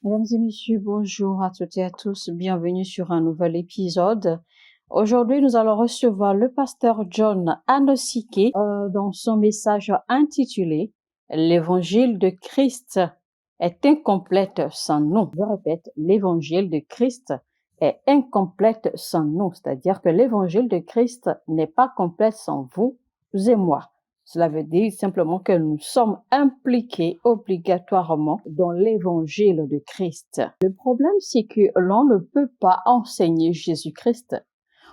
Mesdames et messieurs, bonjour à toutes et à tous. Bienvenue sur un nouvel épisode. Aujourd'hui, nous allons recevoir le pasteur John Anosike dans son message intitulé L'évangile de Christ est incomplète sans nous. Je répète, l'évangile de Christ est incomplète sans nous. C'est-à-dire que l'évangile de Christ n'est pas complète sans vous et moi. Cela veut dire simplement que nous sommes impliqués obligatoirement dans l'évangile de Christ. Le problème, c'est que l'on ne peut pas enseigner Jésus-Christ.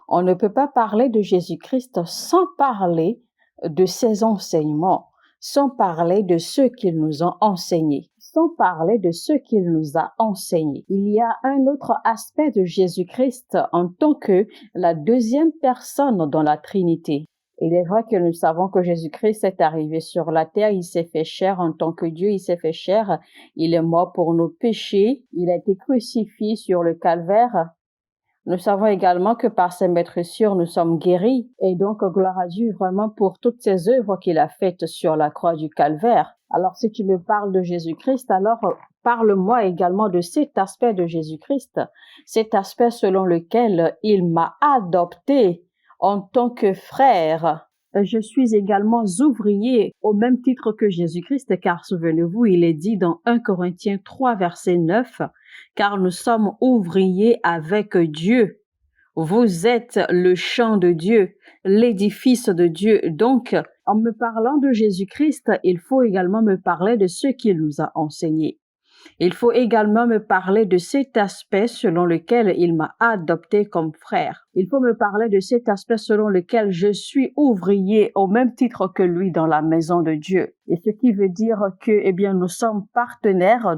On ne peut pas parler de Jésus-Christ sans parler de ses enseignements, sans parler de ce qu'il nous a enseigné, sans parler de ce qu'il nous a enseigné. Il y a un autre aspect de Jésus-Christ en tant que la deuxième personne dans la Trinité. Il est vrai que nous savons que Jésus-Christ est arrivé sur la terre, il s'est fait chair en tant que Dieu, il s'est fait chair, il est mort pour nos péchés, il a été crucifié sur le calvaire. Nous savons également que par ses meurtrissures, nous sommes guéris. Et donc, gloire à Dieu vraiment pour toutes ces œuvres qu'il a faites sur la croix du calvaire. Alors, si tu me parles de Jésus-Christ, alors parle-moi également de cet aspect de Jésus-Christ, cet aspect selon lequel il m'a adopté en tant que frère. Je suis également ouvrier au même titre que Jésus-Christ, car souvenez-vous, il est dit dans 1 Corinthiens 3, verset 9, car nous sommes ouvriers avec Dieu. Vous êtes le champ de Dieu, l'édifice de Dieu. Donc, en me parlant de Jésus-Christ, il faut également me parler de ce qu'il nous a enseigné. Il faut également me parler de cet aspect selon lequel il m'a adopté comme frère. Il faut me parler de cet aspect selon lequel je suis ouvrier au même titre que lui dans la maison de Dieu. Et ce qui veut dire que, nous sommes partenaires,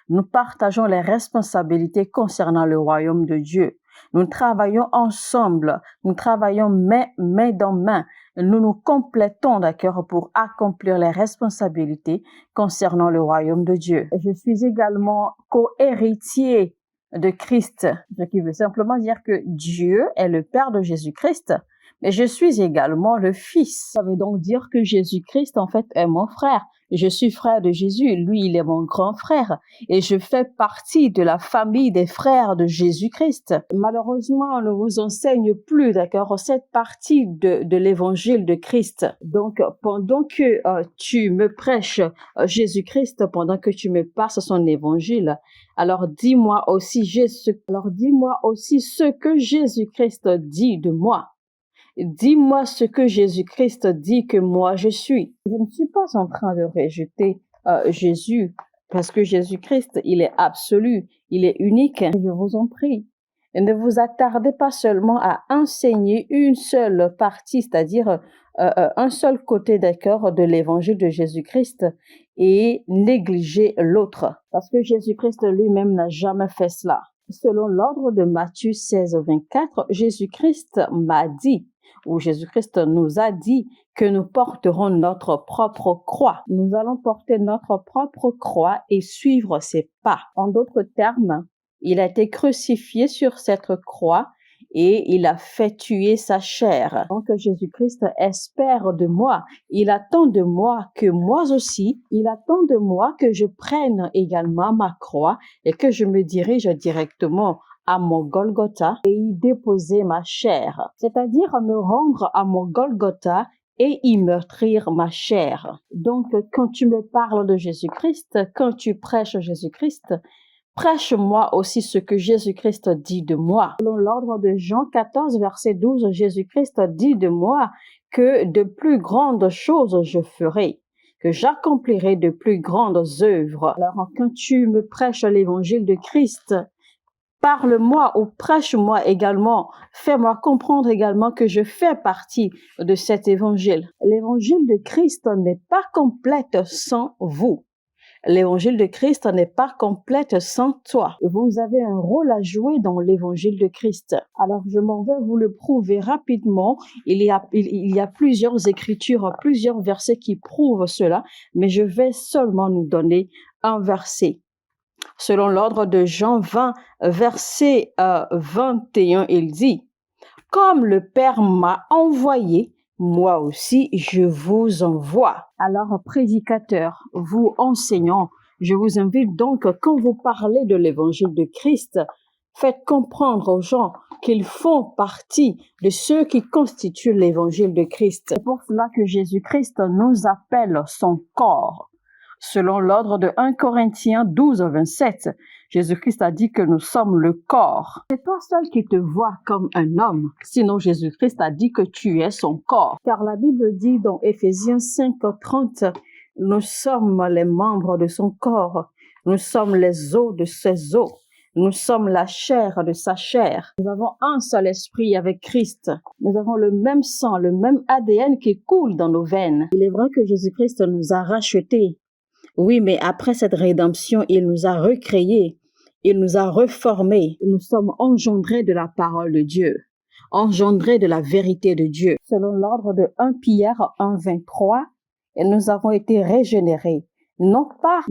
nous partageons les responsabilités concernant le royaume de Dieu. Nous travaillons ensemble, nous travaillons main dans main. Nous nous complétons, d'accord, pour accomplir les responsabilités concernant le royaume de Dieu. Je suis également co-héritier de Christ, ce qui veut simplement dire que Dieu est le Père de Jésus-Christ, mais je suis également le Fils. Ça veut donc dire que Jésus-Christ, en fait, est mon frère. Je suis frère de Jésus, lui, il est mon grand frère, et je fais partie de la famille des frères de Jésus-Christ. Malheureusement, on ne vous enseigne plus, d'accord, cette partie de l'évangile de Christ. Donc, pendant que tu me prêches Jésus-Christ, pendant que tu me passes son évangile, alors dis-moi aussi ce que Jésus-Christ dit de moi. Dis-moi ce que Jésus-Christ dit que moi je suis. Je ne suis pas en train de rejeter Jésus parce que Jésus-Christ, il est absolu, il est unique. Je vous en prie. Et ne vous attardez pas seulement à enseigner une seule partie, c'est-à-dire un seul côté d'accord de l'évangile de Jésus-Christ et négliger l'autre. Parce que Jésus-Christ lui-même n'a jamais fait cela. Selon l'ordre de Matthieu 16, 24, Jésus-Christ m'a dit, où Jésus-Christ nous a dit que nous porterons notre propre croix. Nous allons porter notre propre croix et suivre ses pas. En d'autres termes, il a été crucifié sur cette croix et il a fait tuer sa chair. Donc Jésus-Christ espère de moi. Il attend de moi que moi aussi, il attend de moi que je prenne également ma croix et que je me dirige directement à mon Golgotha et y déposer ma chair, c'est-à-dire me rendre à mon Golgotha et y meurtrir ma chair. Donc, quand tu me parles de Jésus-Christ, quand tu prêches Jésus-Christ, prêche-moi aussi ce que Jésus-Christ dit de moi. Selon l'ordre de Jean 14, verset 12, Jésus-Christ dit de moi que de plus grandes choses je ferai, que j'accomplirai de plus grandes œuvres. Alors, quand tu me prêches l'évangile de Christ, parle-moi ou prêche-moi également, fais-moi comprendre également que je fais partie de cet évangile. L'évangile de Christ n'est pas complète sans vous. L'évangile de Christ n'est pas complète sans toi. Vous avez un rôle à jouer dans l'évangile de Christ. Alors, je m'en vais vous le prouver rapidement. Il y a plusieurs écritures, plusieurs versets qui prouvent cela, mais je vais seulement nous donner un verset. Selon l'ordre de Jean 20, verset 21, il dit « Comme le Père m'a envoyé, moi aussi je vous envoie. » Alors, prédicateurs, vous enseignants, Je vous invite donc, quand vous parlez de l'évangile de Christ, faites comprendre aux gens qu'ils font partie de ceux qui constituent l'évangile de Christ. C'est pour cela que Jésus-Christ nous appelle son corps. Selon l'ordre de 1 Corinthiens 12, 27, Jésus-Christ a dit que nous sommes le corps. C'est toi seul qui te vois comme un homme. Sinon, Jésus-Christ a dit que tu es son corps. Car la Bible dit dans Éphésiens 5, 30, nous sommes les membres de son corps. Nous sommes les os de ses os. Nous sommes la chair de sa chair. Nous avons un seul esprit avec Christ. Nous avons le même sang, le même ADN qui coule dans nos veines. Il est vrai que Jésus-Christ nous a rachetés. Oui, mais après cette rédemption, il nous a recréés. Il nous a reformés. Nous sommes engendrés de la parole de Dieu, engendrés de la vérité de Dieu. Selon l'ordre de 1 Pierre 1, 23, et nous avons été régénérés. Non par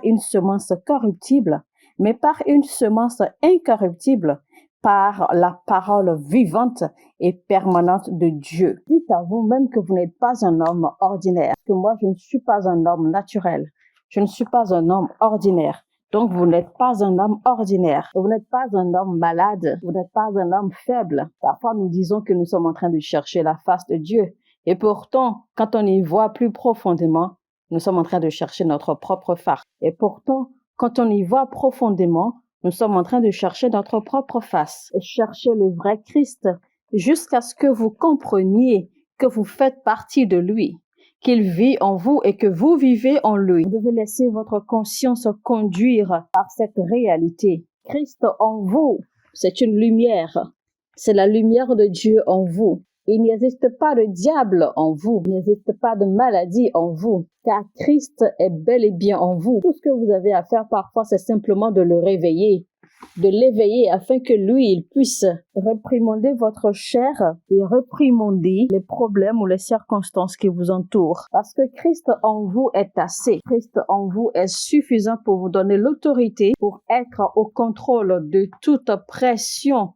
une semence corruptible, mais par une semence incorruptible, par la parole vivante et permanente de Dieu. Dites à vous-même que vous n'êtes pas un homme ordinaire, que moi je ne suis pas un homme naturel, je ne suis pas un homme ordinaire. Donc vous n'êtes pas un homme ordinaire, vous n'êtes pas un homme malade, vous n'êtes pas un homme faible. Parfois nous disons que nous sommes en train de chercher la face de Dieu, et pourtant quand on y voit plus profondément, nous sommes en train de chercher notre propre face. Et pourtant, quand on y voit profondément, nous sommes en train de chercher notre propre face. Et chercher le vrai Christ jusqu'à ce que vous compreniez que vous faites partie de lui, qu'il vit en vous et que vous vivez en lui. Vous devez laisser votre conscience conduire par cette réalité. Christ en vous, c'est une lumière. C'est la lumière de Dieu en vous. Il n'existe pas de diable en vous, il n'existe pas de maladie en vous, car Christ est bel et bien en vous. Tout ce que vous avez à faire parfois, c'est simplement de le réveiller, de l'éveiller afin que lui, il puisse réprimander votre chair et réprimander les problèmes ou les circonstances qui vous entourent. Parce que Christ en vous est assez. Christ en vous est suffisant pour vous donner l'autorité pour être au contrôle de toute pression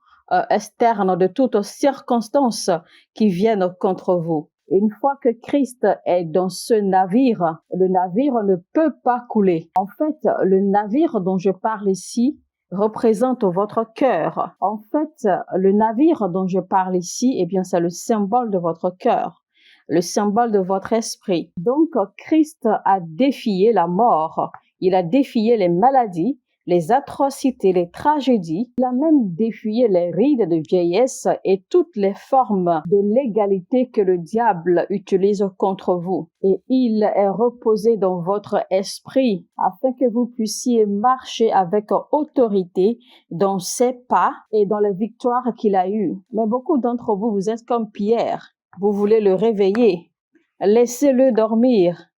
externe, de toutes circonstances qui viennent contre vous. Une fois que Christ est dans ce navire, le navire ne peut pas couler. En fait, le navire dont je parle ici représente votre cœur. En fait, le navire dont je parle ici, eh bien, c'est le symbole de votre cœur, le symbole de votre esprit. Donc, Christ a défié la mort. Il a défié les maladies, les atrocités, les tragédies. Il a même défié les rides de vieillesse et toutes les formes de légalité que le diable utilise contre vous. Et il est reposé dans votre esprit afin que vous puissiez marcher avec autorité dans ses pas et dans les victoires qu'il a eues. Mais beaucoup d'entre vous, vous êtes comme Pierre. Vous voulez le réveiller. Laissez-le dormir.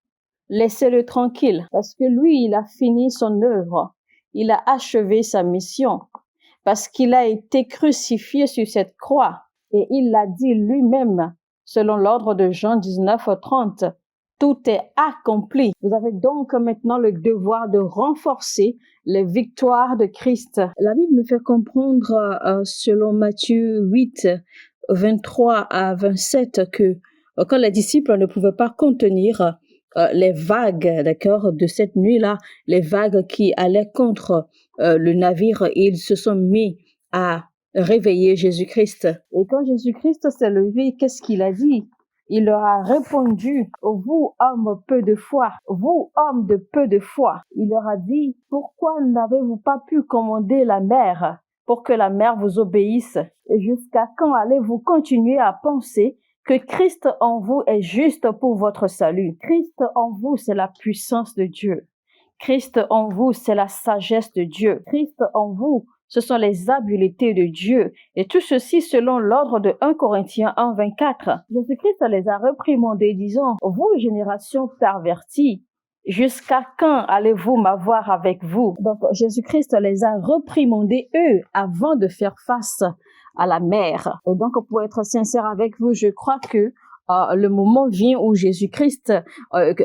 Laissez-le tranquille parce que lui, il a fini son œuvre. Il a achevé sa mission parce qu'il a été crucifié sur cette croix et il l'a dit lui-même selon l'ordre de Jean 19, 30. Tout est accompli. Vous avez donc maintenant le devoir de renforcer les victoires de Christ. La Bible nous fait comprendre selon Matthieu 8, 23 à 27 que quand les disciples ne pouvaient pas contenir les vagues, d'accord, de cette nuit-là, les vagues qui allaient contre le navire, ils se sont mis à réveiller Jésus-Christ. Et quand Jésus-Christ s'est levé, qu'est-ce qu'il a dit? Il leur a répondu, vous, hommes peu de foi, vous, hommes de peu de foi. Il leur a dit, pourquoi n'avez-vous pas pu commander la mer pour que la mer vous obéisse? Et jusqu'à quand allez-vous continuer à penser que Christ en vous est juste pour votre salut? Christ en vous, c'est la puissance de Dieu. Christ en vous, c'est la sagesse de Dieu. Christ en vous, ce sont les habiletés de Dieu. Et tout ceci selon l'ordre de 1 Corinthiens 1, 24. Jésus-Christ les a réprimandés, disant, vous, génération pervertie, jusqu'à quand allez-vous m'avoir avec vous? Donc, Jésus-Christ les a réprimandés, eux, avant de faire face à la mer. Et donc, pour être sincère avec vous, je crois que le moment vient où Jésus-Christ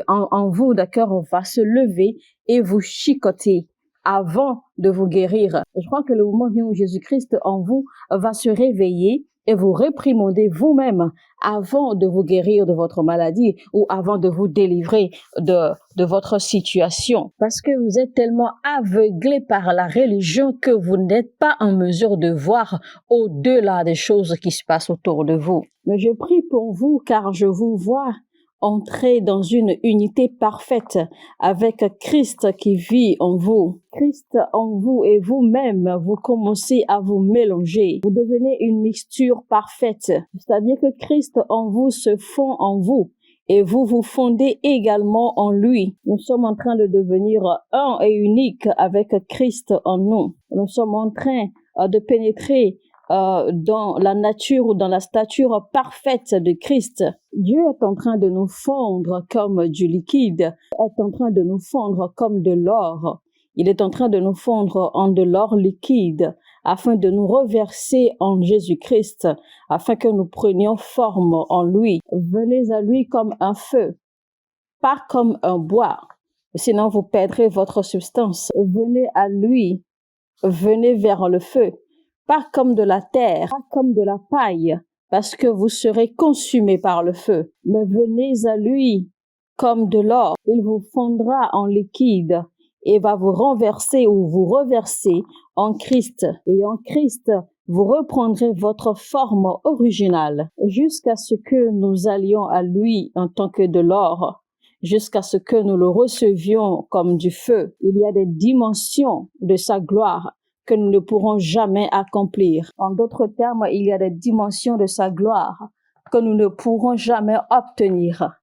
en vous, d'accord, va se lever et vous chicoter avant de vous guérir. Je crois que le moment vient où Jésus-Christ en vous va se réveiller et vous réprimandez vous-même avant de vous guérir de votre maladie ou avant de vous délivrer de votre situation. Parce que vous êtes tellement aveuglé par la religion que vous n'êtes pas en mesure de voir au-delà des choses qui se passent autour de vous. Mais je prie pour vous car je vous vois entrer dans une unité parfaite avec Christ qui vit en vous. Christ en vous et vous-même, vous commencez à vous mélanger. Vous devenez une mixture parfaite. C'est-à-dire que Christ en vous se fond en vous. Et vous vous fondez également en lui. Nous sommes en train de devenir un et unique avec Christ en nous. Nous sommes en train de pénétrer dans la nature ou dans la stature parfaite de Christ. Dieu est en train de nous fondre comme du liquide, est en train de nous fondre comme de l'or. Il est en train de nous fondre en de l'or liquide afin de nous reverser en Jésus-Christ, afin que nous prenions forme en lui. Venez à lui comme un feu, pas comme un bois, sinon vous perdrez votre substance. Venez à lui, venez vers le feu, pas comme de la terre, pas comme de la paille, parce que vous serez consumés par le feu. Mais venez à lui comme de l'or. Il vous fondra en liquide et va vous renverser ou vous reverser en Christ. Et en Christ, vous reprendrez votre forme originale jusqu'à ce que nous allions à lui en tant que de l'or, jusqu'à ce que nous le recevions comme du feu. Il y a des dimensions de sa gloire que nous ne pourrons jamais accomplir. En d'autres termes, il y a des dimensions de sa gloire que nous ne pourrons jamais obtenir.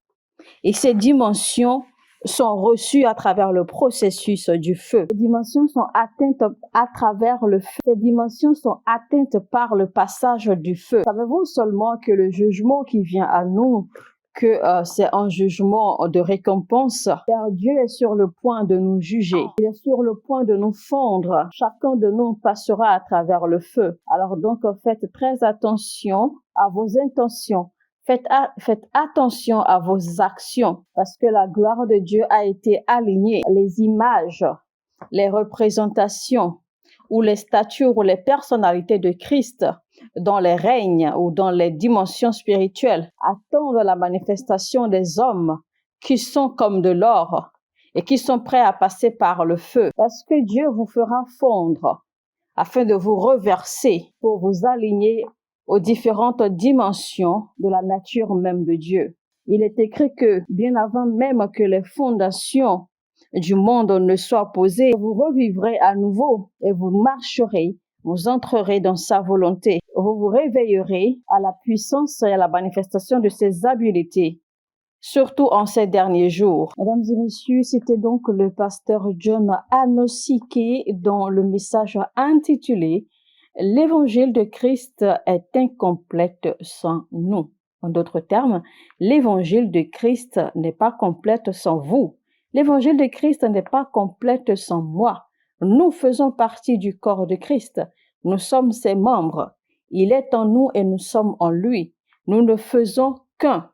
Et ces dimensions sont reçues à travers le processus du feu. Ces dimensions sont atteintes à travers le feu. Ces dimensions sont atteintes par le passage du feu. Savez-vous seulement que le jugement qui vient à nous, que c'est un jugement de récompense, car Dieu est sur le point de nous juger. Il est sur le point de nous fondre. Chacun de nous passera à travers le feu. Alors donc, faites très attention à vos intentions. Faites attention à vos actions, parce que la gloire de Dieu a été alignée. Les images, les représentations, ou les statues ou les personnalités de Christ dans les règnes ou dans les dimensions spirituelles attendent la manifestation des hommes qui sont comme de l'or et qui sont prêts à passer par le feu. Parce que Dieu vous fera fondre afin de vous reverser pour vous aligner aux différentes dimensions de la nature même de Dieu. Il est écrit que bien avant même que les fondations du monde ne soient posées, vous revivrez à nouveau et vous marcherez, vous entrerez dans sa volonté. Vous vous réveillerez à la puissance et à la manifestation de ses habiletés, surtout en ces derniers jours. Mesdames et messieurs, c'était donc le pasteur John Anosike dans le message intitulé « L'évangile de Christ est incomplète sans nous ». En d'autres termes, l'évangile de Christ n'est pas complète sans vous. L'évangile de Christ n'est pas complète sans moi. Nous faisons partie du corps de Christ. Nous sommes ses membres. Il est en nous et nous sommes en lui. Nous ne faisons qu'un.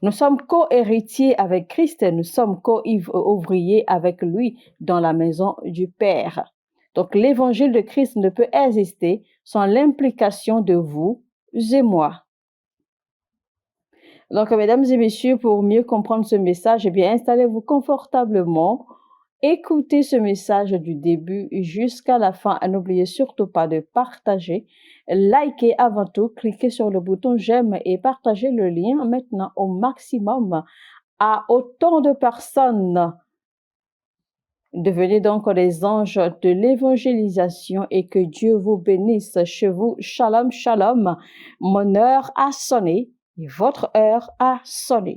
Nous sommes co-héritiers avec Christ et nous sommes co-ouvriers avec lui dans la maison du Père. Donc l'évangile de Christ ne peut exister sans l'implication de vous et moi. Donc, mesdames et messieurs, pour mieux comprendre ce message, eh bien, installez-vous confortablement, écoutez ce message du début jusqu'à la fin et n'oubliez surtout pas de partager, likez avant tout, cliquez sur le bouton j'aime et partagez le lien maintenant au maximum à autant de personnes. Devenez donc les anges de l'évangélisation et que Dieu vous bénisse chez vous. Shalom, shalom. Mon heure a sonné et votre heure a sonné.